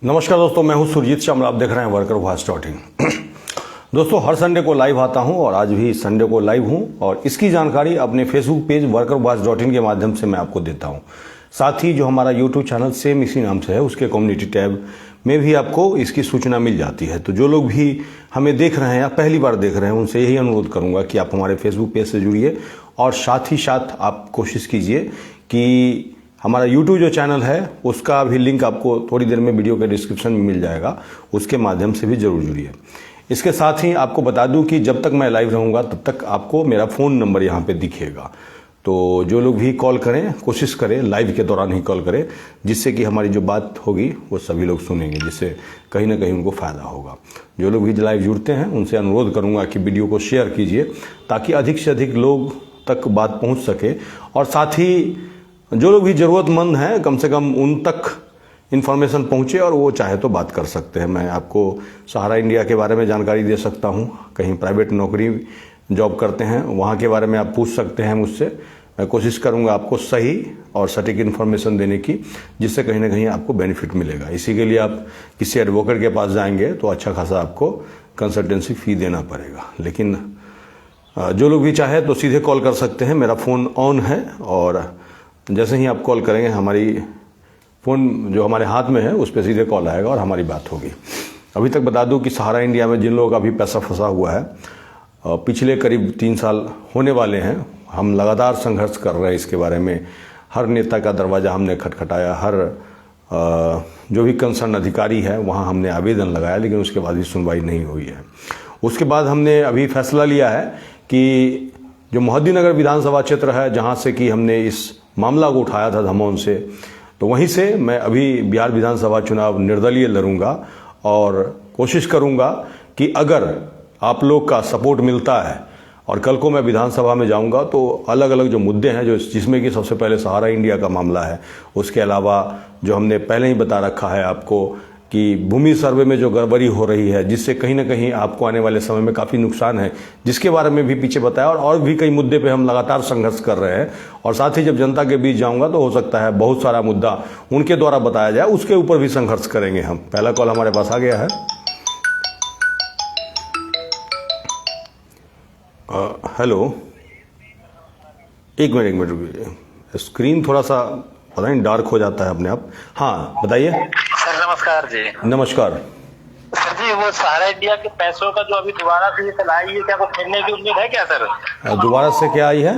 नमस्कार दोस्तों, मैं हूं सुरजीत श्यामल। आप देख रहे हैं वर्कर वॉइस डॉट इन। दोस्तों, हर संडे को लाइव आता हूं और आज भी संडे को लाइव हूं और इसकी जानकारी अपने Facebook page worker voice dot in के माध्यम से मैं आपको देता हूं। साथ ही जो हमारा यूट्यूब चैनल सेम इसी नाम से है, उसके कम्युनिटी टैब में भी आपको इसकी सूचना मिल जाती है। तो जो लोग भी हमें देख रहे हैं या पहली बार देख रहे हैं, उनसे यही अनुरोध करूंगा कि आप हमारे फेसबुक पेज से जुड़िए और साथ ही साथ आप कोशिश कीजिए कि हमारा यूट्यूब जो चैनल है उसका भी लिंक आपको थोड़ी देर में वीडियो के डिस्क्रिप्शन में मिल जाएगा, उसके माध्यम से भी जरूर जुड़िए। इसके साथ ही आपको बता दूं कि जब तक मैं लाइव रहूंगा तब तक आपको मेरा फ़ोन नंबर यहाँ पे दिखेगा। तो जो लोग भी कॉल करें, कोशिश करें लाइव के दौरान ही कॉल करें, जिससे कि हमारी जो बात होगी वो सभी लोग सुनेंगे, जिससे कहीं ना कहीं उनको फ़ायदा होगा। जो लोग भी लाइव जुड़ते हैं उनसे अनुरोध करूँगा कि वीडियो को शेयर कीजिए ताकि अधिक से अधिक लोग तक बात पहुँच सके और साथ ही जो लोग भी ज़रूरतमंद हैं कम से कम उन तक इन्फॉर्मेशन पहुंचे और वो चाहे तो बात कर सकते हैं। मैं आपको सहारा इंडिया के बारे में जानकारी दे सकता हूं, कहीं प्राइवेट नौकरी जॉब करते हैं वहां के बारे में आप पूछ सकते हैं मुझसे। मैं कोशिश करूंगा आपको सही और सटीक इन्फॉर्मेशन देने की, जिससे कहीं ना कहीं आपको बेनिफिट मिलेगा। इसी के लिए आप किसी एडवोकेट के पास जाएंगे तो अच्छा खासा आपको कंसल्टेंसी फ़ी देना पड़ेगा। लेकिन जो लोग भी चाहे तो सीधे कॉल कर सकते हैं, मेरा फ़ोन ऑन है और जैसे ही आप कॉल करेंगे हमारी फ़ोन जो हमारे हाथ में है उस पर सीधे कॉल आएगा और हमारी बात होगी। अभी तक बता दूं कि सहारा इंडिया में जिन लोगों का भी पैसा फंसा हुआ है, पिछले करीब 3 साल होने वाले हैं, हम लगातार संघर्ष कर रहे हैं इसके बारे में। हर नेता का दरवाज़ा हमने खटखटाया, हर जो भी कंसर्न अधिकारी है वहाँ हमने आवेदन लगाया, लेकिन उसके बाद भी सुनवाई नहीं हुई है। उसके बाद हमने अभी फैसला लिया है कि जो मोहद्दीनगर विधानसभा क्षेत्र है, जहाँ से कि हमने इस मामला को उठाया था धमोन से, तो वहीं से मैं अभी बिहार विधानसभा चुनाव निर्दलीय लड़ूंगा और कोशिश करूंगा कि अगर आप लोग का सपोर्ट मिलता है और कल को मैं विधानसभा में जाऊंगा तो अलग अलग जो मुद्दे हैं, जो जिसमें कि सबसे पहले सहारा इंडिया का मामला है, उसके अलावा जो हमने पहले ही बता रखा है आपको कि भूमि सर्वे में जो गड़बड़ी हो रही है, जिससे कहीं ना कहीं आपको आने वाले समय में काफ़ी नुकसान है, जिसके बारे में भी पीछे बताया और भी कई मुद्दे पे हम लगातार संघर्ष कर रहे हैं। और साथ ही जब जनता के बीच जाऊंगा तो हो सकता है बहुत सारा मुद्दा उनके द्वारा बताया जाए, उसके ऊपर भी संघर्ष करेंगे हम। पहला कॉल हमारे पास आ गया है। हेलो, एक मिनट रुकिए, स्क्रीन थोड़ा सा पता नहीं डार्क हो जाता है अपने आप। हाँ बताइए सर। नमस्कार जी। नमस्कार सर जी, वो सहारा इंडिया के पैसों का जो अभी दोबारा से चलाई है, क्या कुछ मिलने की उम्मीद है क्या सर? दोबारा से क्या आई है?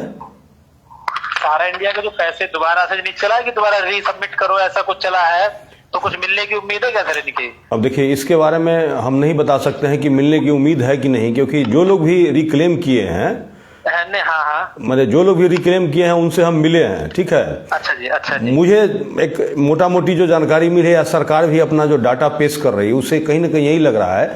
सहारा इंडिया के जो पैसे दोबारा से नहीं चला है कि दोबारा रीसबमिट करो, ऐसा कुछ चला है, तो कुछ मिलने की उम्मीद है क्या सर इनकी? अब देखिए, इसके बारे में हम नहीं बता सकते हैं कि मिलने की उम्मीद है कि नहीं, क्योंकि जो लोग भी रिक्लेम किए हैं, हाँ, मतलब जो लोग भी रिक्लेम किए हैं उनसे हम मिले हैं, ठीक है। अच्छा जी। मुझे एक मोटा मोटी जो जानकारी मिली है, सरकार भी अपना जो डाटा पेश कर रही है, उससे कहीं ना कहीं यही लग रहा है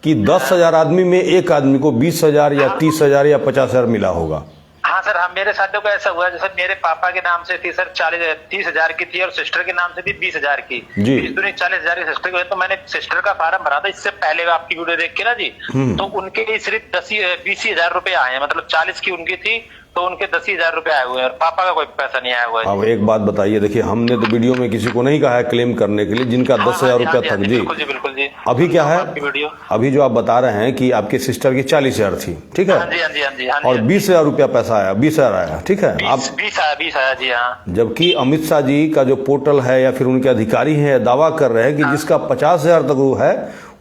कि 10,000 आदमी में एक आदमी को 20,000 या 30,000 या 50,000 मिला होगा। हाँ सर, हाँ मेरे साथियों को ऐसा हुआ, जैसे मेरे पापा के नाम से थी सर 30,000 की थी और सिस्टर के नाम से थी 20,000 की जी। 40,000 की सिस्टर की, तो मैंने सिस्टर का फार्म भरा था इससे पहले आपकी वीडियो देख के ना जी, तो उनके सिर्फ 20,000 रुपए आए हैं, मतलब 40 की उनकी थी तो उनके 10,000 रुपए आए हुए हैं और पापा का कोई पैसा नहीं आया हुआ है। अब एक बात बताइए, देखिए हमने तो वीडियो में किसी को नहीं कहा है क्लेम करने के लिए जिनका 10,000 रुपया था जी। बिल्कुल जी। अभी क्या है, अभी जो आप बता रहे हैं कि आपके सिस्टर की 40,000 थी, ठीक है, और 20,000 रुपया पैसा आया, 20,000 आया, ठीक है। आप 20 आया जी। हाँ, जबकि अमित शाह जी का जो पोर्टल है या फिर उनके अधिकारी हैं दावा कर रहे हैं कि जिसका 50,000 तक वो है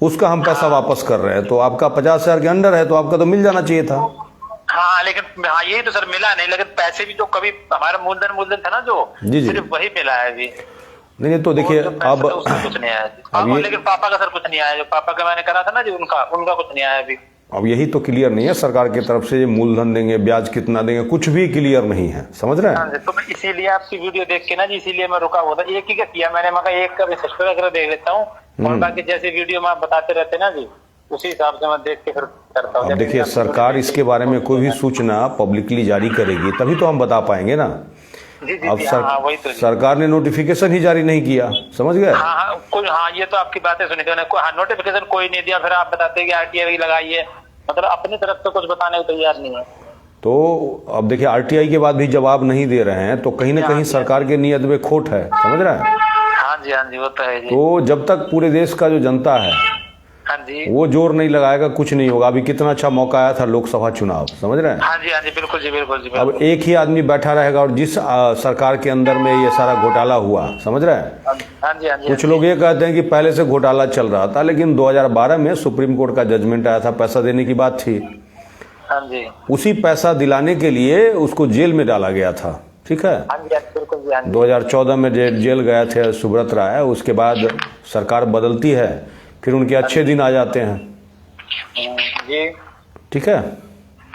उसका हम पैसा वापस कर रहे हैं, तो आपका 50,000 के अंडर है तो आपका तो मिल जाना चाहिए था। हाँ लेकिन हाँ यही तो सर मिला नहीं, लेकिन पैसे भी जो कभी हमारा मूलधन था ना जो जी, सिर्फ वही मिला है अभी। नहीं तो देखिए अब कुछ नहीं आया, लेकिन पापा का सर कुछ नहीं आया, जो पापा का मैंने करा था ना जी, उनका कुछ नहीं आया अभी। अब यही तो क्लियर नहीं है सरकार की तरफ से, मूलधन देंगे, ब्याज कितना देंगे, कुछ भी क्लियर नहीं है, समझ रहे हैं। तो मैं इसीलिए आपकी वीडियो देख के ना जी, इसीलिए मैं रुका हुआ था। एक ही का किया मैंने, मगर एक का भी सिस्टर वगैरह देख लेता हूँ और बाकी जैसे वीडियो में आप बताते रहते ना जी, उसी हिसाब से मैं देख के फिर करता हूँ। अब देखिए, सरकार इसके बारे में कोई भी सूचना पब्लिकली जारी करेगी तभी तो हम बता पाएंगे ना। जी, अब वही तो सरकार ने नोटिफिकेशन ही जारी नहीं किया, समझ गए। हाँ ये तो आपकी बातें सुनी थी, नोटिफिकेशन कोई नहीं दिया, फिर आप बताते हैं कि आरटीआई लगाइए, मतलब अपनी तरफ से कुछ बताने को तैयार नहीं है। तो अब देखिए, आरटीआई के बाद भी जवाब नहीं दे रहे हैं तो कहीं ना कहीं सरकार की नीयत में खोट है, समझ रहे हैं। हाँ जी, वो तो है जी। तो जब तक पूरे देश का जो जनता है हाँ जी, वो जोर नहीं लगाएगा कुछ नहीं होगा। अभी कितना अच्छा मौका आया था लोकसभा चुनाव, समझ रहे हैं। हाँ जी, बिल्कुल जी, बिल्कुल जी, अब बिल्कुल। एक ही आदमी बैठा रहेगा और जिस सरकार के अंदर में ये सारा घोटाला हुआ, समझ रहे हैं। हाँ जी, हाँ जी। कुछ लोग ये कहते हैं कि पहले से घोटाला चल रहा था, लेकिन 2012 में सुप्रीम कोर्ट का जजमेंट आया था, पैसा देने की बात थी। हाँ जी, उसी पैसा दिलाने के लिए उसको जेल में डाला गया था, ठीक है। हाँ जी, बिल्कुल जी, हाँ जी। 2014 में जेल गए थे सुब्रत राय, उसके बाद सरकार बदलती है, फिर उनके अच्छे दिन आ जाते हैं, जी, ठीक है।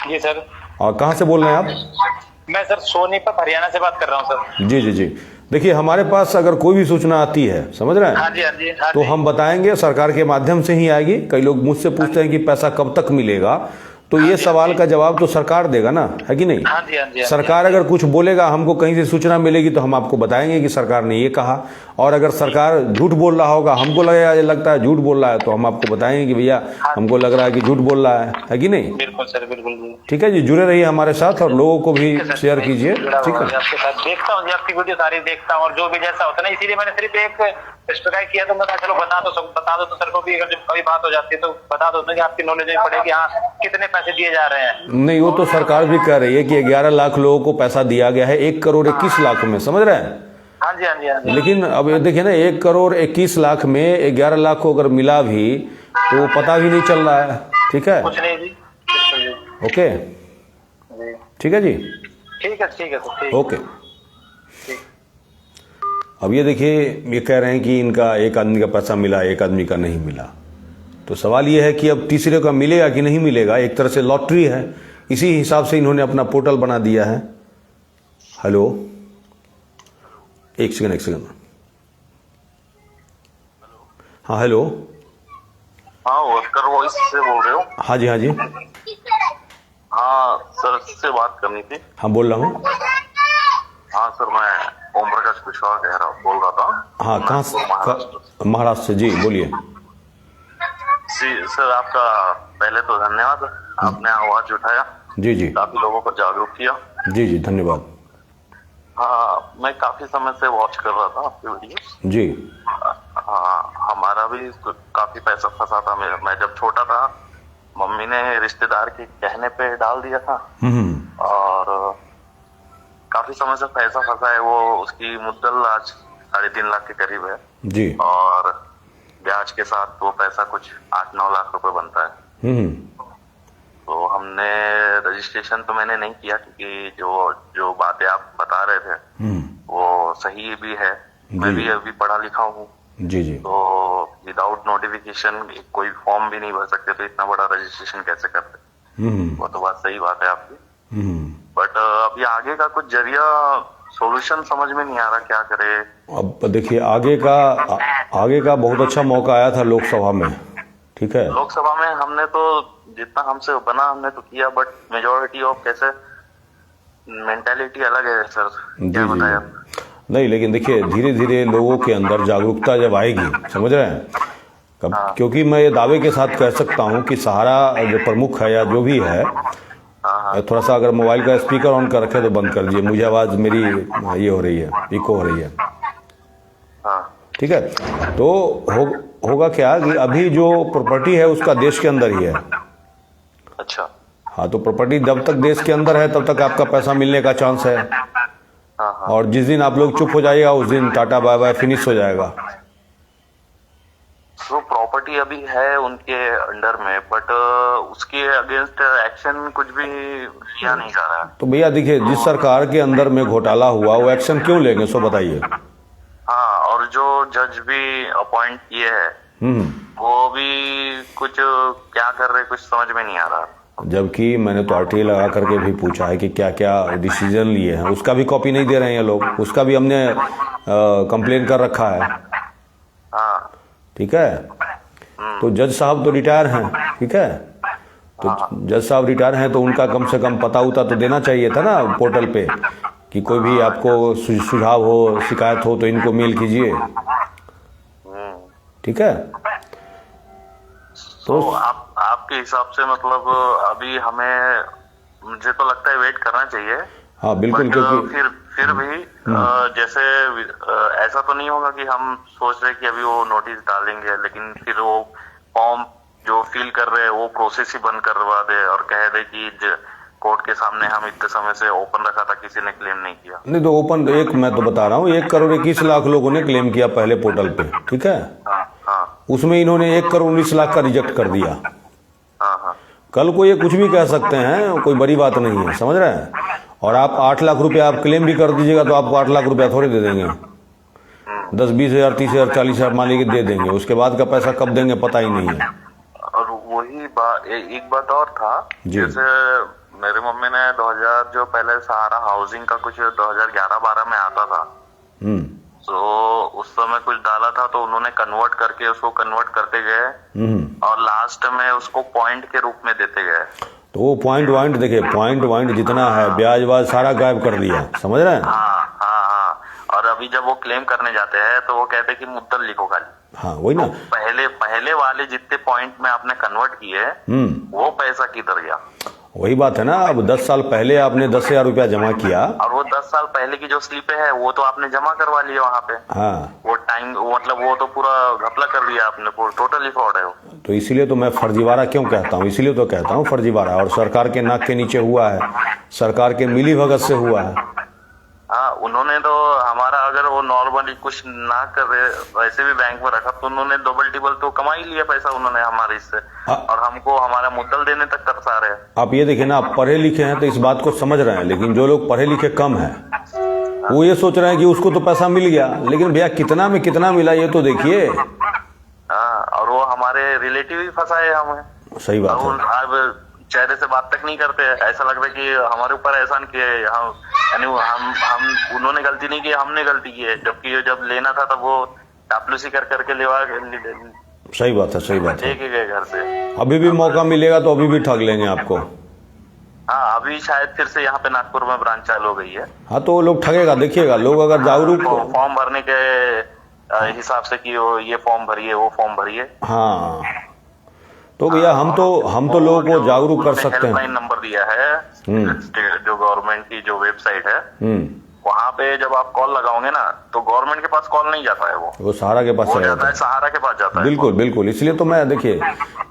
जी सर। और कहाँ से बोल रहे हैं आप? मैं सर सोनीपत हरियाणा से बात कर रहा हूँ सर। जी जी जी। देखिए, हमारे पास अगर कोई भी सूचना आती है, समझ रहे हैं, हाँ जी, हाँ जी, हाँ तो जी। हम बताएंगे, सरकार के माध्यम से ही आएगी। कई लोग मुझसे पूछते हैं कि पैसा कब तक मिलेगा, तो ये सवाल का जवाब तो सरकार देगा ना, है कि नहीं। हाँ जी, हाँ जी। सरकार अगर कुछ बोलेगा, हमको कहीं से सूचना मिलेगी तो हम आपको बताएंगे कि सरकार ने ये कहा। और अगर सरकार झूठ बोल रहा होगा, हमको लगता है झूठ बोल रहा है, तो हम आपको बताएंगे कि भैया हमको लग रहा है कि झूठ बोल रहा है कि नहीं। बिल्कुल सर, बिल्कुल जी। ठीक है जी, जुड़े रहिए हमारे साथ और लोगों को भी शेयर कीजिए, ठीक है। आपके साथ देखता हूँ जी, आपकी वीडियो सारी देखता हूँ, और जो भी जैसा होता है ना, इसीलिए मैंने सिर्फ एक स्ट्राइक किया, तो मैं कहा चलो बता दो तो सर को भी, अगर जब कभी बात हो जाती है तो बता दो कि आपकी नॉलेज में पड़े कि हाँ कितने पैसे दिए जा रहे हैं। नहीं, वो तो सरकार भी कह रही है कि 11 लाख लोगों को पैसा दिया गया है 1 करोड़ 21 लाख में, समझ रहे हैं। हाँ जी, हाँ जी, हाँ जी। लेकिन अब ये देखिए ना, 1 करोड़ 21 लाख में 11 लाख को अगर मिला भी तो पता भी नहीं चल रहा है, ठीक है। कुछ नहीं जी, बिल्कुल जी। ओके, जी, ठीक है जी, ठीक है, ठीक है सर, ठीक। ओके। अब ये देखिए, ये कह रहे हैं कि इनका एक आदमी का पैसा मिला, एक आदमी का नहीं मिला। तो सवाल ये है कि अब तीसरे का मिलेगा कि नहीं मिलेगा। एक तरह से लॉटरी है, इसी हिसाब से इन्होंने अपना पोर्टल बना दिया है। हेलो, एक सेकंड। हाँ हेलो, हाँ वर्कर वॉइस से बोल रहे हो? हाँ जी, हाँ जी, हाँ सर, से बात करनी थी। हाँ बोल रहा हूँ। हाँ सर, मैं ओम प्रकाश कुशवाहा बोल रहा था। हाँ, कहाँ से? महाराष्ट्र से। जी बोलिए। जी सर, आपका पहले तो धन्यवाद, आपने आवाज उठाया, जी जी काफी लोगों को जागरूक किया। जी जी, धन्यवाद। हाँ, मैं काफी समय से वॉच कर रहा था आपकी वीडियो। जी। हाँ, हमारा भी काफी पैसा फंसा था। मैं जब छोटा था, मम्मी ने रिश्तेदार के कहने पे डाल दिया था, और काफी समय से पैसा फंसा है। वो उसकी मुद्दल आज 3.5 लाख के करीब है जी। और ब्याज के साथ वो पैसा कुछ 8-9 लाख रुपए बनता है। तो हमने रजिस्ट्रेशन तो मैंने नहीं किया, क्योंकि जो बातें आप बता रहे थे वो सही भी है। मैं भी अभी पढ़ा लिखा हूँ जी जी। तो विदाउट नोटिफिकेशन कोई फॉर्म भी नहीं भर सकते, तो इतना बड़ा रजिस्ट्रेशन कैसे करते। वो तो बात सही बात है आपकी। बट अभी आगे का कुछ जरिया सॉल्यूशन समझ में नहीं आ रहा, क्या करे। अब देखिए, आगे का बहुत अच्छा मौका आया था लोकसभा में, ठीक है। लोकसभा में हमने तो जितना हमसे बना हमने तो किया, बट मेजोरिटी ऑफ कैसे मेंटालिटी अलग है सर, क्या बताया। नहीं, लेकिन देखिए, धीरे धीरे लोगों के अंदर जागरूकता जब आएगी, समझ रहे हैं, क्योंकि मैं ये दावे के साथ कह सकता हूं कि सहारा जो प्रमुख है या जो भी है, थोड़ा सा अगर मोबाइल का स्पीकर ऑन कर रखे तो बंद कर दीजिए, मुझे आवाज मेरी ये हो रही है, इको हो रही है, ठीक है। तो होगा क्या कि अभी जो प्रॉपर्टी है उसका देश के अंदर ही है। अच्छा। हाँ, तो प्रॉपर्टी जब तक देश के अंदर है तब तक आपका पैसा मिलने का चांस है, और जिस दिन आप लोग चुप हो जाइएगा उस दिन टाटा बाय बाय, फिनिश हो जाएगा। तो प्रॉपर्टी अभी है उनके अंडर में, बट उसके अगेंस्ट एक्शन कुछ भी लिया नहीं जा रहा है। तो भैया देखिए, जिस सरकार के अंदर में घोटाला हुआ वो एक्शन क्यों लेंगे, सो बताइए। हाँ, और जो जज भी अपॉइंट किए हैं वो भी कुछ क्या कर रहे कुछ समझ में नहीं आ रहा। जबकि मैंने तो आरटीआई लगा करके भी पूछा है कि क्या क्या डिसीजन लिए हैं, उसका भी कॉपी नहीं दे रहे हैं ये लोग, उसका भी हमने कंप्लेन कर रखा है, ठीक है। तो जज साहब तो रिटायर हैं, ठीक है। तो जज साहब रिटायर हैं तो उनका कम से कम पता उता तो देना चाहिए था ना पोर्टल पे, कि कोई भी आपको सुझाव हो, शिकायत हो तो इनको मेल कीजिए, ठीक है। तो आपके हिसाब से मतलब अभी हमें, मुझे तो लगता है वेट करना चाहिए। हाँ बिल्कुल, क्योंकि फिर भी जैसे ऐसा तो नहीं होगा कि हम सोच रहे कि अभी वो नोटिस डालेंगे, लेकिन फिर वो फॉर्म जो फिल कर रहे हैं वो प्रोसेस ही बंद करवा दे और कह दे कि कोर्ट के सामने हम इतने समय से ओपन रखा था, किसी ने क्लेम नहीं किया। नहीं तो ओपन, एक मैं तो बता रहा हूँ 1,21,00,000 लोगों ने क्लेम किया पहले पोर्टल पे, ठीक है। हाँ, उसमें इन्होंने 1,19,00,000 का रिजेक्ट कर दिया। हाँ, कल को ये कुछ भी कह सकते हैं, कोई बड़ी बात नहीं है, समझ रहे हैं। और आप 8 लाख रुपया आप क्लेम भी कर दीजिएगा तो आपको 8 लाख रुपया थोड़े दे देंगे। 10, 20,000, 30,000, 40,000 मान लीजिए दे देंगे, उसके बाद का पैसा कब देंगे पता ही नहीं है। और वही बात, एक बात और था, जैसे मेरे मम्मी ने 2000 जो पहले सहारा हाउसिंग का कुछ 2011-12 में आता था, तो उस समय कुछ डाला था, तो उन्होंने कन्वर्ट करके उसको कन्वर्ट करते गए और लास्ट में उसको पॉइंट के रूप में देते गए। तो वो पॉइंट वाइंट देखिए, पॉइंट वाइंट जितना है ब्याज वाज सारा गायब कर दिया, समझ रहे हैं। हाँ। और अभी जब वो क्लेम करने जाते हैं तो वो कहते हैं कि मुद्दल लिखो खाली। हाँ वही ना, तो पहले वाले जितने पॉइंट में आपने कन्वर्ट किए वो पैसा किधर गया? वही बात है ना। अब 10 साल पहले आपने 10,000 रुपया जमा किया और वो 10 साल पहले की जो स्लिप है वो तो आपने जमा करवा लिया वहाँ पे। हाँ, वो टाइम मतलब वो तो पूरा घपला कर दिया आपने, टोटली फ्रॉड है वो। तो इसीलिए तो मैं फर्जीवाड़ा क्यों कहता हूँ, इसीलिए तो कहता हूँ फर्जीवाड़ा। और सरकार के नाक के नीचे हुआ है, सरकार के मिली भगत से हुआ है। हाँ, उन्होंने तो हमारा अगर वो नॉर्मली कुछ ना कर रहे वैसे भी बैंक में रखा तो उन्होंने डबल टिबल तो कमा ही लिया पैसा उन्होंने हमारे इससे, और हमको हमारा मुद्दल देने तक तरसा रहे हैं। आप ये देखिए ना, आप पढ़े लिखे हैं तो इस बात को समझ रहे हैं, लेकिन जो लोग पढ़े लिखे कम हैं वो ये सोच रहे हैं कि उसको तो पैसा मिल गया, लेकिन भैया कितना में कितना मिला ये तो देखिए। हाँ, और वो हमारे रिलेटिव ही फंसाए हमें। सही बात है। अब चेहरे से बात तक नहीं करते, ऐसा लग रहा है कि हमारे ऊपर एहसान किए हम, यानी हम उन्होंने गलती नहीं की, हमने गलती की है, जबकि ये जब लेना था तब वो चापलूसी कर करके लेवा। सही बात है, सही बात है। लेके गए घर से। अभी भी मौका मिलेगा तो अभी भी ठग लेंगे आपको। हाँ, अभी शायद फिर से यहाँ पे नागपुर में ब्रांच चालू हो गई है। हाँ, तो वो लोग ठगेगा, देखिएगा। लोग अगर जागरूक फॉर्म भरने के हिसाब से कि ये फॉर्म भरिए वो फॉर्म भरिए। हाँ, तो भैया हम तो लोगों को जागरूक कर सकते हैं। हेल्पलाइन नंबर दिया है जो गवर्नमेंट की जो वेबसाइट है, वहाँ पे जब आप कॉल लगाओगे ना तो गवर्नमेंट के पास कॉल नहीं जाता है, वो सहारा के पास जाता है, सहारा के पास जाता है। बिल्कुल बिल्कुल। इसलिए तो मैं देखिए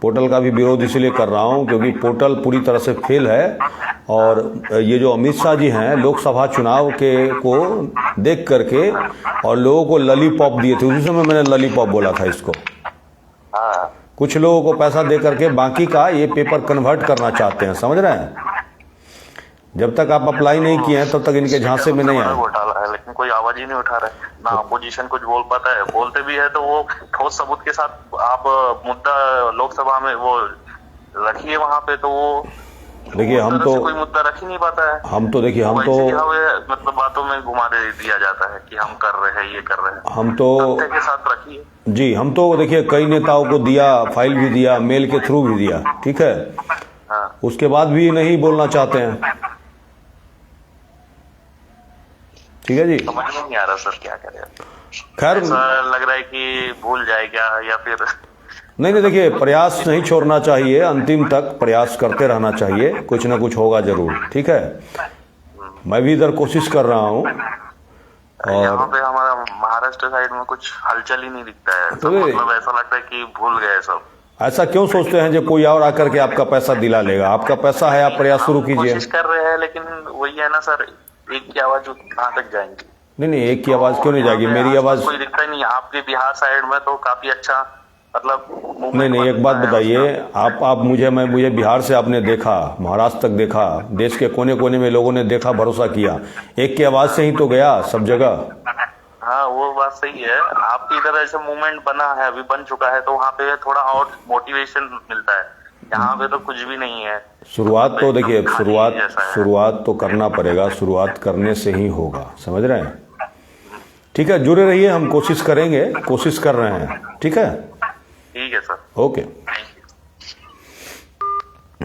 पोर्टल का भी विरोध इसलिए कर रहा हूँ क्योंकि पोर्टल पूरी तरह से फेल है। और ये जो अमित शाह जी हैं लोकसभा चुनाव को देख करके और लोगों को लॉलीपॉप दिए थे, उसी समय मैंने लॉलीपॉप बोला था इसको। हाँ, कुछ लोगों को पैसा दे करके बाकी का ये पेपर कन्वर्ट करना चाहते हैं, समझ रहे हैं। जब तक आप अप्लाई नहीं किए हैं तब तक इनके झांसे में नहीं आए। घोटाला है, लेकिन कोई आवाज ही नहीं उठा रहा है, ना अपोजिशन कुछ बोल पाता है। बोलते भी है तो वो ठोस सबूत के साथ आप मुद्दा लोकसभा में वो रखिए वहां पे, तो वो देखिए हम तो कोई मुद्दा रख ही नहीं पाता है। हम तो देखिए हम तो मतलब बातों में घुमा दिया जाता है कि हम कर रहे हैं, ये कर रहे हैं। हम तो के साथ रखिए जी, हम तो देखिए कई नेताओं को दिया, फाइल भी दिया, मेल के थ्रू भी दिया, ठीक है। हाँ, उसके बाद भी नहीं बोलना चाहते हैं। ठीक है जी, समझ में नहीं आ रहा सर क्या करें। खैर लग रहा है कि भूल जाए क्या, या फिर नहीं देखिए प्रयास नहीं छोड़ना चाहिए, अंतिम तक प्रयास करते रहना चाहिए, कुछ ना कुछ होगा जरूर, ठीक है। मैं भी इधर कोशिश कर रहा हूँ। और यहाँ पे हमारा महाराष्ट्र साइड में कुछ हलचल ही नहीं दिखता है, तो मतलब ऐसा लगता है कि भूल गए सब। ऐसा क्यों सोचते हैं जो कोई और आकर के आपका पैसा दिला लेगा? आपका पैसा है, आप प्रयास शुरू कीजिए। कोशिश कर रहे हैं, लेकिन वही है ना सर, एक की आवाज कहाँ तक जाएंगी? नहीं, एक की आवाज क्यों नहीं जाएगी? मेरी आवाज कोई दिखता ही नहीं। आपके बिहार साइड में तो काफी अच्छा मतलब नहीं, एक बात बताइए आप मुझे बिहार से आपने देखा, महाराष्ट्र तक देखा, देश के कोने कोने में लोगों ने देखा, भरोसा किया। एक की आवाज से ही तो गया सब जगह। हाँ, वो बात सही है। आपकी इधर ऐसा मूवमेंट बना है, अभी बन चुका है, तो वहाँ पे थोड़ा और मोटिवेशन मिलता है। यहाँ पे तो कुछ भी नहीं है। शुरुआत तो देखिए शुरुआत तो करना पड़ेगा, शुरुआत करने से ही होगा, समझ रहे हैं। ठीक है, जुड़े रहिए, हम कोशिश करेंगे, कोशिश कर रहे हैं। ठीक है, ठीक है सर, ओके।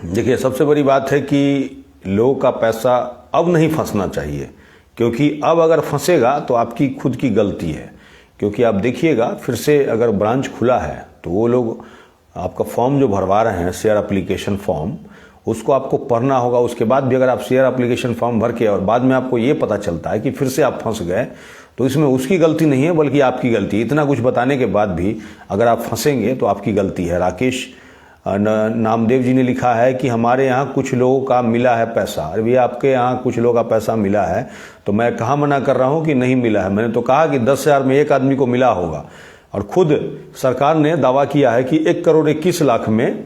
देखिए सबसे बड़ी बात है कि लोगों का पैसा अब नहीं फंसना चाहिए, क्योंकि अब अगर फंसेगा तो आपकी खुद की गलती है। क्योंकि आप देखिएगा फिर से अगर ब्रांच खुला है तो वो लोग आपका फॉर्म जो भरवा रहे हैं, शेयर एप्लीकेशन फॉर्म, उसको आपको पढ़ना होगा। उसके बाद भी अगर आप शेयर एप्लीकेशन फॉर्म भर के और बाद में आपको ये पता चलता है कि फिर से आप फंस गए, तो इसमें उसकी गलती नहीं है बल्कि आपकी गलती है। इतना कुछ बताने के बाद भी अगर आप फंसेंगे तो आपकी गलती है। राकेश नामदेव जी ने लिखा है कि हमारे यहाँ कुछ लोगों का मिला है पैसा। अरे भैया, आपके यहाँ कुछ लोगों का पैसा मिला है तो मैं कहाँ मना कर रहा हूँ कि नहीं मिला है। मैंने तो कहा कि 10,000 में एक आदमी को मिला होगा, और खुद सरकार ने दावा किया है कि 1,21,00,000 में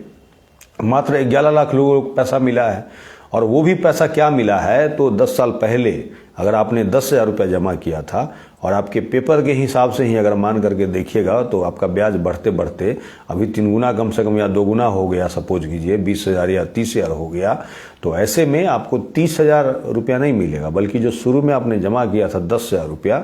मात्र 11 लाख लोगों को पैसा मिला है। और वो भी पैसा क्या मिला है, तो 10 साल पहले अगर आपने 10,000 रुपया जमा किया था और आपके पेपर के हिसाब से ही अगर मान करके देखिएगा तो आपका ब्याज बढ़ते बढ़ते अभी 3 गुना कम से कम या 2 गुना हो गया, सपोज कीजिए 20,000 या 30,000 हो गया। तो ऐसे में आपको 30,000 रुपया नहीं मिलेगा, बल्कि जो शुरू में आपने जमा किया था 10,000 रुपया,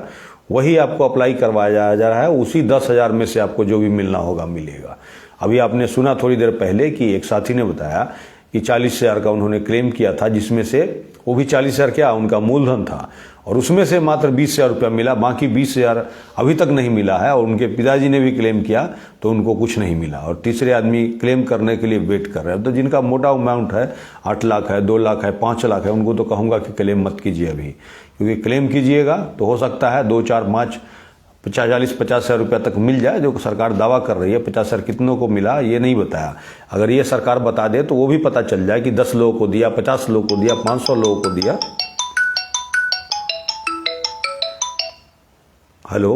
वही आपको अप्लाई करवाया जा रहा है। उसी 10,000 में से आपको जो भी मिलना होगा मिलेगा। अभी आपने सुना थोड़ी देर पहले कि एक साथी ने बताया कि 40,000 का उन्होंने क्लेम किया था, जिसमें से वो भी 40,000 क्या उनका मूलधन था, और उसमें से मात्र 20,000 रुपया मिला, बाकी 20,000 अभी तक नहीं मिला है। और उनके पिताजी ने भी क्लेम किया तो उनको कुछ नहीं मिला, और तीसरे आदमी क्लेम करने के लिए वेट कर रहे हैं। तो जिनका मोटा अमाउंट है, 8 लाख है, 2 लाख है, 5 लाख है, उनको तो कहूँगा कि क्लेम मत कीजिए अभी, क्योंकि क्लेम कीजिएगा तो हो सकता है 2, 4, 5, 40-50,000 रुपया तक मिल जाए, जो सरकार दावा कर रही है। 50,000 कितनों को मिला ये नहीं बताया। अगर ये सरकार बता दे तो वो भी पता चल जाए कि 10 लोगों को दिया, 50 लोगों को दिया, 500 लोगों को दिया। हेलो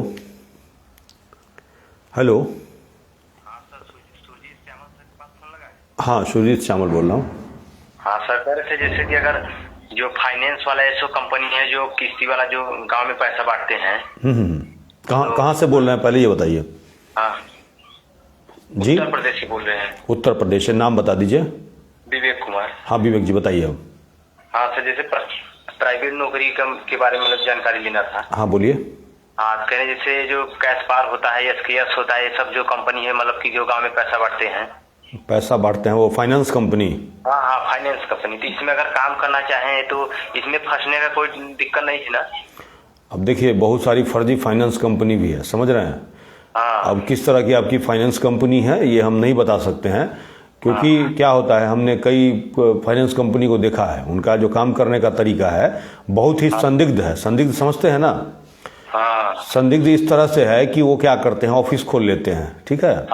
हेलो, हाँ सुरजीत श्यामल बोल रहा हूँ। हाँ सर, से जैसे कि अगर जो फाइनेंस वाला ऐसा कंपनी है जो किस्ती वाला जो गांव में पैसा बांटते हैं, कहाँ से बोल रहे हैं पहले ये बताइए। हाँ जी, उत्तर प्रदेश से बोल रहे हैं। उत्तर प्रदेश से, नाम बता दीजिए। विवेक कुमार। हाँ विवेक जी बताइए अब। हाँ सर, जैसे प्राइवेट नौकरी के बारे में जानकारी लेना था। हाँ बोलिए। हाँ, कहने जैसे जो कैश पार होता है, SKS होता है, ये सब जो कंपनी है मतलब कि जो गाँव में पैसा बांटते हैं, पैसा बांटते हैं, वो फाइनेंस कंपनी। हाँ हाँ, फाइनेंस कंपनी। तो इसमें अगर काम करना चाहें तो इसमें फंसने का कोई दिक्कत नहीं है ना? अब देखिए, बहुत सारी फर्जी फाइनेंस कंपनी भी है, समझ रहे हैं। हाँ। अब किस तरह की आपकी फाइनेंस कंपनी है ये हम नहीं बता सकते हैं, क्योंकि क्या होता है, हमने कई फाइनेंस कंपनी को देखा है, उनका जो काम करने का तरीका है बहुत ही संदिग्ध है। संदिग्ध समझते हैं ना? हाँ। संदिग्ध इस तरह से है कि वो क्या करते हैं, ऑफिस खोल लेते हैं, ठीक है।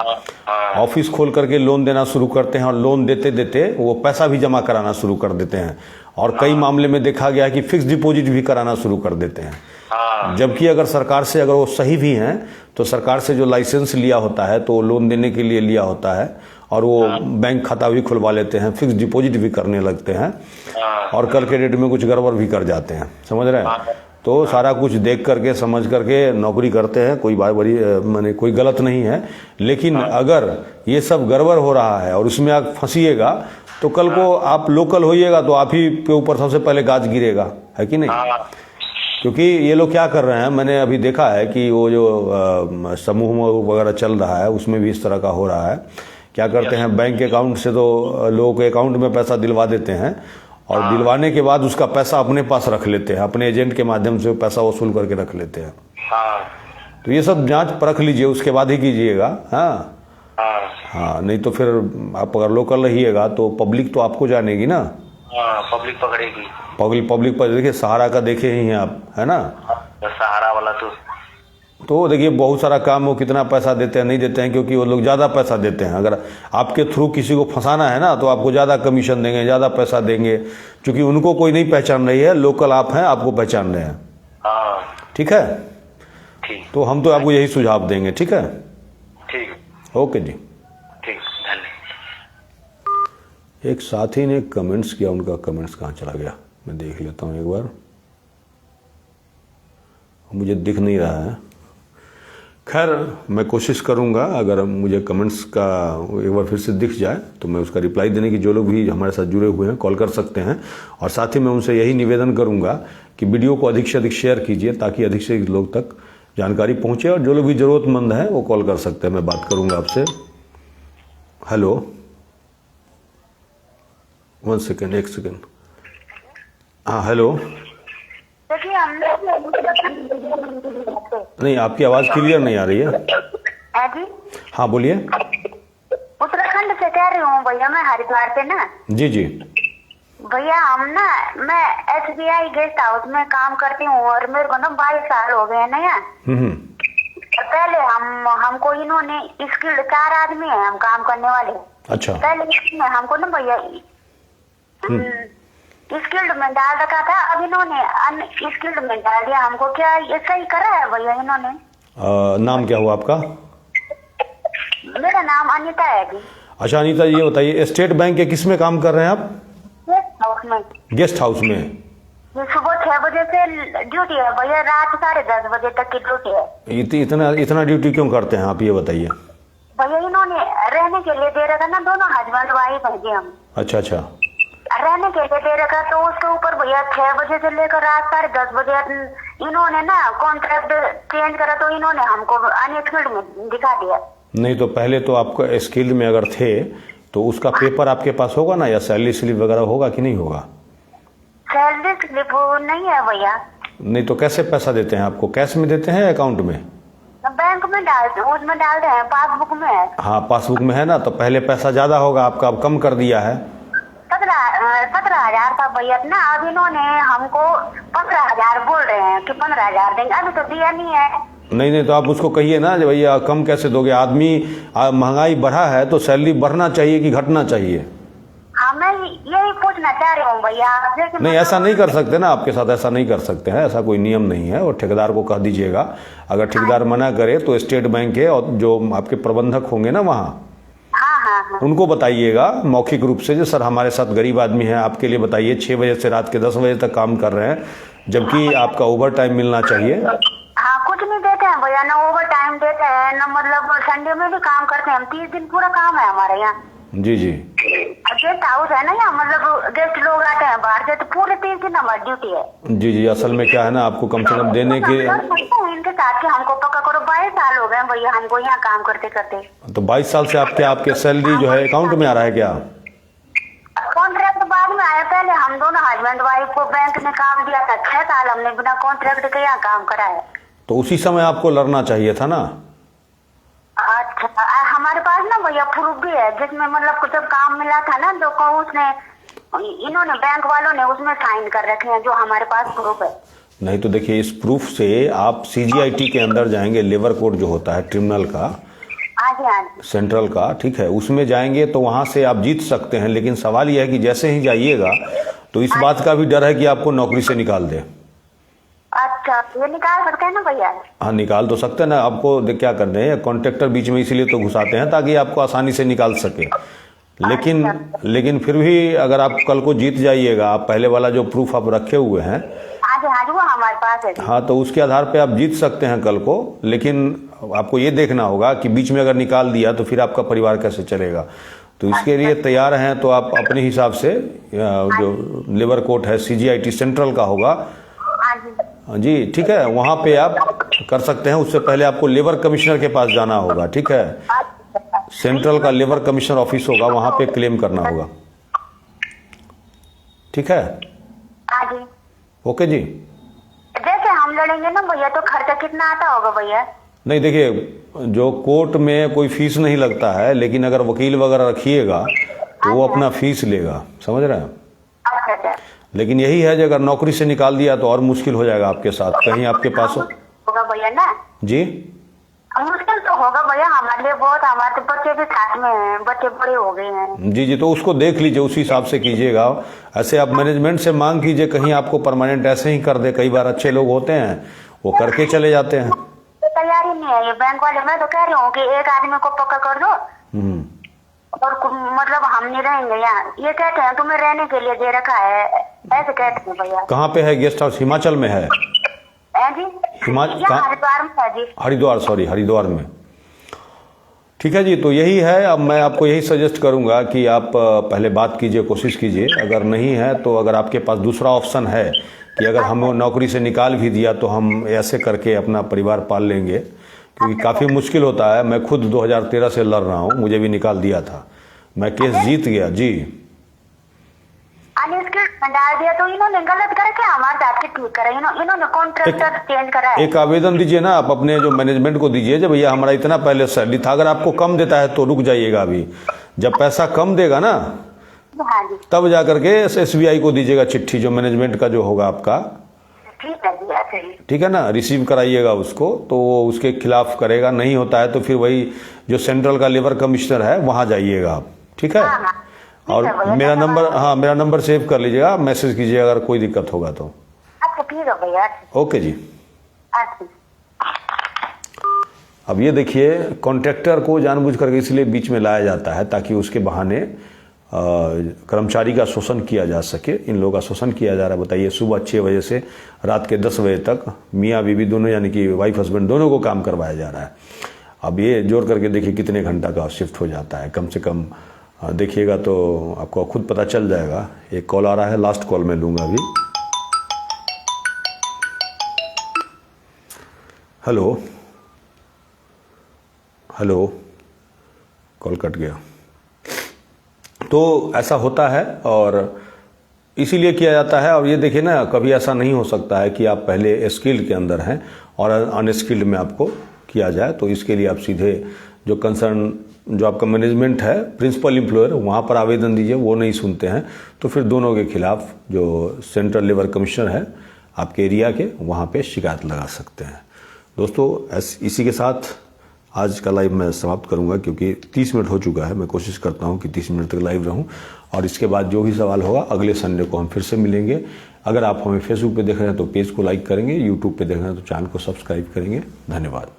ऑफिस खोल करके लोन देना शुरू करते हैं, और लोन देते देते वो पैसा भी जमा कराना शुरू कर देते हैं, और कई मामले में देखा गया है कि फिक्स डिपॉजिट भी कराना शुरू कर देते हैं। जबकि अगर सरकार से, अगर वो सही भी हैं तो सरकार से जो लाइसेंस लिया होता है तो लोन देने के लिए लिया होता है, और वो बैंक खाता भी खुलवा लेते हैं, फिक्स डिपॉजिट भी करने लगते हैं, और कल के डेट में कुछ गड़बड़ भी कर जाते हैं, समझ रहे हैं। तो सारा कुछ देख करके समझ करके नौकरी करते हैं, कोई बात बड़ी माने कोई गलत नहीं है। लेकिन अगर ये सब गड़बड़ हो रहा है और उसमें आप फंसिएगा तो कल को आप लोकल होइएगा तो आप ही के ऊपर सबसे पहले गाज गिरेगा, है कि नहीं? क्योंकि ये लोग क्या कर रहे हैं, मैंने अभी देखा है कि वो जो समूह वगैरह चल रहा है उसमें भी इस तरह का हो रहा है। क्या करते हैं, बैंक अकाउंट से तो लोगों के अकाउंट में पैसा दिलवा देते हैं, और दिलवाने के बाद उसका पैसा अपने पास रख लेते हैं, अपने एजेंट के माध्यम से पैसा वसूल करके रख लेते हैं। तो ये सब जांच परख लीजिए, उसके बाद ही कीजिएगा। हाँ, नहीं तो फिर आप अगर लोकल रहिएगा तो पब्लिक तो आपको जानेगी ना। पब्लिक पकड़ेगी। पब्लिक पर देखिए, सहारा का देखे ही हैं आप, है ना? सहारा वाला तो देखिए बहुत सारा काम, वो कितना पैसा देते हैं नहीं देते हैं, क्योंकि वो लोग ज़्यादा पैसा देते हैं। अगर आपके थ्रू किसी को फंसाना है ना तो आपको ज़्यादा कमीशन देंगे, ज़्यादा पैसा देंगे, क्योंकि उनको कोई नहीं पहचान रही है, लोकल आप हैं, आपको पहचान रहे हैं। ठीक है, तो हम तो आपको यही सुझाव देंगे। ठीक है, ठीक, ओके जी, ठीक, धन्यवाद। एक साथी ने कमेंट्स किया, उनका कमेंट्स कहाँ चला गया, मैं देख लेता हूँ एक बार, मुझे दिख नहीं रहा है। खैर मैं कोशिश करूंगा, अगर मुझे कमेंट्स का एक बार फिर से दिख जाए तो मैं उसका रिप्लाई देने की, जो लोग भी हमारे साथ जुड़े हुए हैं कॉल कर सकते हैं। और साथ ही मैं उनसे यही निवेदन करूंगा कि वीडियो को अधिक से अधिक शेयर कीजिए, ताकि अधिक से अधिक लोग तक जानकारी पहुंचे, और जो लोग भी ज़रूरतमंद हैं वो कॉल कर सकते हैं। मैं बात करूंगा आपसे। Hello, 1 second, 1 second. हाँ हेलो, नहीं आपकी आवाज क्लियर नहीं आ रही है। जी, हाँ बोलिए। उत्तराखंड से कह रही हूँ भैया, मैं हरिद्वार से ना। जी जी। भैया मैं SBI गेस्ट हाउस में काम करती हूँ और मेरे को ना 22 साल हो गए ना यार। पहले हमको इन्होंने स्किल्ड 4 आदमी है हम काम करने वाले। अच्छा। पहले हमको ना भैया स्किल्ड में डाल रखा था, अब इन्होंने अनस्किल्ड में डाल दिया हमको। क्या ये सही करा है भैया इन्होंने? नाम क्या हुआ आपका? मेरा नाम अनीता है जी। अच्छा अनीता जी, ये बताइए स्टेट बैंक के किस में काम कर रहे हैं आप? गेस्ट हाउस में। गेस्ट हाउस में? ये सुबह 6 बजे से ड्यूटी है भैया, रात 10:30 बजे तक की ड्यूटी है। इतना ड्यूटी क्यों करते हैं आप, ये बताइए। भैया इन्होंने रहने के लिए दे रखा ना, दोनों हस्बैंड वाइफ है जी हम। अच्छा अच्छा। रहने के लिए दे रखा, तो उसके ऊपर भैया 6 बजे से लेकर रात 10:30 बजे इन्होंने ना कॉन्ट्रैक्ट चेंज करा, तो इन्होंने हमको अनस्किल्ड में दिखा दिया। नहीं तो पहले तो आपको स्किल्ड में अगर थे तो उसका पेपर आपके पास होगा ना, या सैलरी स्लिप वगैरह होगा कि नहीं होगा? सैलरी स्लिप नहीं है भैया। नहीं तो कैसे पैसा देते हैं आपको, कैश में देते हैं अकाउंट में? बैंक में डालते हैं, उसमें डालते हैं, पासबुक में है। हाँ पासबुक में है ना, तो पहले पैसा ज्यादा होगा आपका, अब कम कर दिया है। 15,000 था भैया ना, अब इन्होंने हमको 15,000 बोल रहे हैं कि 15,000 देंगे, अभी तो दिया नहीं है। नहीं तो आप उसको कहिए ना कि भैया कम कैसे दोगे, आदमी महंगाई बढ़ा है तो सैलरी बढ़ना चाहिए कि घटना चाहिए? हाँ मैं यही पूछना चाह रही हूँ भैया। नहीं ऐसा नहीं कर सकते ना, आपके साथ ऐसा नहीं कर सकते हैं, ऐसा कोई नियम नहीं है। और ठेकेदार को कह दीजिएगा, अगर ठेकेदार मना करे तो स्टेट बैंक के और जो आपके प्रबंधक होंगे ना वहाँ, उनको बताइएगा मौखिक रूप से, जो सर हमारे साथ गरीब आदमी है, आपके लिए बताइए 6 बजे से रात के 10 बजे तक काम कर रहे हैं, जबकि आपका ओवर टाइम मिलना चाहिए। हाँ कुछ नहीं देते हैं भैया, ना ओवर टाइम देते हैं ना, मतलब संडे में भी काम करते हैं हम, 30 दिन पूरा काम है हमारे यहाँ। जी जी। गेस्ट हाउस है ना यहाँ, मतलब गेस्ट लोग आते हैं बाहर से, तो पूरे 30 दिन हमारी ड्यूटी है। जी जी, असल में क्या है ना, आपको कम से कम देने के इनके साथ के हमको पक्का करो 22 साल हो गए भैया हमको यहाँ काम करते करते। तो 22 साल से आपके सैलरी जो है अकाउंट में आ रहा है क्या? कॉन्ट्रैक्ट बाद में आया, पहले हम दोनों हस्बैंड वाइफ को बैंक ने काम दिया था, 6 साल हमने बिना कॉन्ट्रैक्ट के यहाँ काम करा है। तो उसी समय आपको लड़ना चाहिए था ना। अच्छा हमारे पास ना भैया प्रूफ भी है, जिसमें मतलब जब काम मिला था ना तो उसने इन्होंने बैंक वालों ने उसमें साइन कर रखे हैं, जो हमारे पास प्रूफ है। नहीं तो देखिए, इस प्रूफ से आप CGIT के अंदर जाएंगे, लेबर कोड जो होता है ट्रिब्यूनल का, सेंट्रल का, ठीक है, उसमें जाएंगे तो वहां से आप जीत सकते हैं। लेकिन सवाल यह है कि जैसे ही जाइएगा तो इस बात का भी डर है कि आपको नौकरी से निकाल दे। अच्छा ये निकाल सकते हैं ना भैया? हाँ निकाल तो सकते हैं ना। आपको क्या करने हैं, कॉन्ट्रैक्टर बीच में इसीलिए तो घुसाते हैं ताकि आपको आसानी से निकाल सके। लेकिन फिर भी अगर आप कल को जीत जाइएगा, आप पहले वाला जो प्रूफ आप रखे हुए हैं, हाँ वो हमारे पास है। हाँ तो उसके आधार पे आप जीत सकते हैं कल को। लेकिन आपको ये देखना होगा कि बीच में अगर निकाल दिया तो फिर आपका परिवार कैसे चलेगा। तो इसके लिए तैयार हैं तो आप अपने हिसाब से, जो लेबर कोर्ट है CGIT सेंट्रल का होगा, जी ठीक है, वहां पे आप कर सकते हैं। उससे पहले आपको लेबर कमिश्नर के पास जाना होगा, ठीक है, सेंट्रल का लेबर कमिश्नर ऑफिस होगा, वहां पे क्लेम करना होगा, ठीक है। ओके जी। जैसे हम लड़ेंगे ना भैया तो खर्चा कितना आता होगा भैया? नहीं देखिए, जो कोर्ट में कोई फीस नहीं लगता है, लेकिन अगर वकील वगैरह रखिएगा तो वो अपना फीस लेगा, समझ रहे हैं। अच्छा। लेकिन यही है कि अगर नौकरी से निकाल दिया तो और मुश्किल हो जाएगा आपके साथ, कहीं आपके पास होगा भैया ना जी। मुश्किल तो होगा भैया हमारे लिए बहुत, हमारे बच्चे भी साथ में हैं, बच्चे बड़े हो गए हैं। जी जी, तो उसको देख लीजिए, उसी हिसाब से कीजिएगा। ऐसे आप मैनेजमेंट से मांग कीजिए, कहीं आपको परमानेंट ऐसे ही कर दे। कई बार अच्छे लोग होते हैं वो करके चले जाते हैं। तैयारी नहीं है ये बैंक वाले। मैं तो कह रही हूँ कि एक आदमी को पक्का कर दो और मतलब हम नहीं रहेंगे यहाँ। ये कहते हैं तुम्हें रहने के लिए दे रखा है, ऐसे कहते हैं भैया। कहाँ पे है गेस्ट हाउस? हिमाचल में है जी? हरिद्वार में है जी। हरिद्वार में, ठीक है जी। तो यही है, अब मैं आपको यही सजेस्ट करूंगा कि आप पहले बात कीजिए, कोशिश कीजिए। अगर नहीं है तो अगर आपके पास दूसरा ऑप्शन है कि अगर हमें नौकरी से निकाल भी दिया तो हम ऐसे करके अपना परिवार पाल लेंगे, क्योंकि काफ़ी मुश्किल होता है। मैं खुद 2013 से लड़ रहा हूँ, मुझे भी निकाल दिया था, मैं केस जीत गया जी। डाल दिया तो इन्होंने गलत करके हमारे साथ ठीक करा, इन्होंने कॉन्ट्रैक्टर चेंज करा है। एक आवेदन दीजिए ना आप अपने जो मैनेजमेंट को दीजिए, जब भैया हमारा इतना पहले सैलरी था, अगर आपको कम देता है तो रुक जाइएगा। अभी जब पैसा कम देगा ना हाँ जी तब जा करके SBI को दीजिएगा चिट्ठी, जो मैनेजमेंट का जो होगा आपका, ठीक है जी। अच्छा जी ठीक है ना, रिसीव कराइएगा उसको, तो वो उसके खिलाफ करेगा। नहीं होता है तो फिर वही जो सेंट्रल का लेबर कमिश्नर है वहां जाइएगा आप, ठीक है। हाँ हाँ और ठीक है भैया, मेरा धन्यवाद। नंबर, हाँ मेरा नंबर सेव कर लीजिएगा, मैसेज कीजिएगा अगर कोई दिक्कत होगा तो। अच्छा ठीक है भैया। ओके जी। अच्छा अब ये देखिए, कॉन्ट्रैक्टर को जानबूझ करके इसलिए बीच में लाया जाता है ताकि उसके बहाने कर्मचारी का शोषण किया जा सके। इन लोगों का शोषण किया जा रहा है। बताइए, सुबह 6 बजे से रात के 10 बजे तक मियाँ बीवी दोनों, यानी कि वाइफ हस्बैंड दोनों को काम करवाया जा रहा है। अब ये जोड़ करके देखिए कितने घंटा का शिफ्ट हो जाता है। कम से कम देखिएगा तो आपको खुद पता चल जाएगा। एक कॉल आ रहा है, लास्ट कॉल मैं लूँगा अभी। हेलो हेलो, कॉल कट गया। तो ऐसा होता है और इसीलिए किया जाता है। और ये देखिए ना, कभी ऐसा नहीं हो सकता है कि आप पहले स्किल्ड के अंदर हैं और अनस्किल्ड में आपको किया जाए। तो इसके लिए आप सीधे जो कंसर्न, जो आपका मैनेजमेंट है, प्रिंसिपल एम्प्लॉयर, वहाँ पर आवेदन दीजिए। वो नहीं सुनते हैं तो फिर दोनों के खिलाफ जो सेंट्रल लेबर कमिश्नर है आपके एरिया के, वहाँ पे शिकायत लगा सकते हैं। दोस्तों, इसी के साथ आज का लाइव मैं समाप्त करूंगा, क्योंकि 30 मिनट हो चुका है। मैं कोशिश करता हूं कि 30 मिनट तक लाइव रहूं, और इसके बाद जो भी सवाल होगा अगले संडे को हम फिर से मिलेंगे। अगर आप हमें फेसबुक पे देख रहे हैं तो पेज को लाइक करेंगे, यूट्यूब पे देख रहे हैं तो चैनल को सब्सक्राइब करेंगे। धन्यवाद।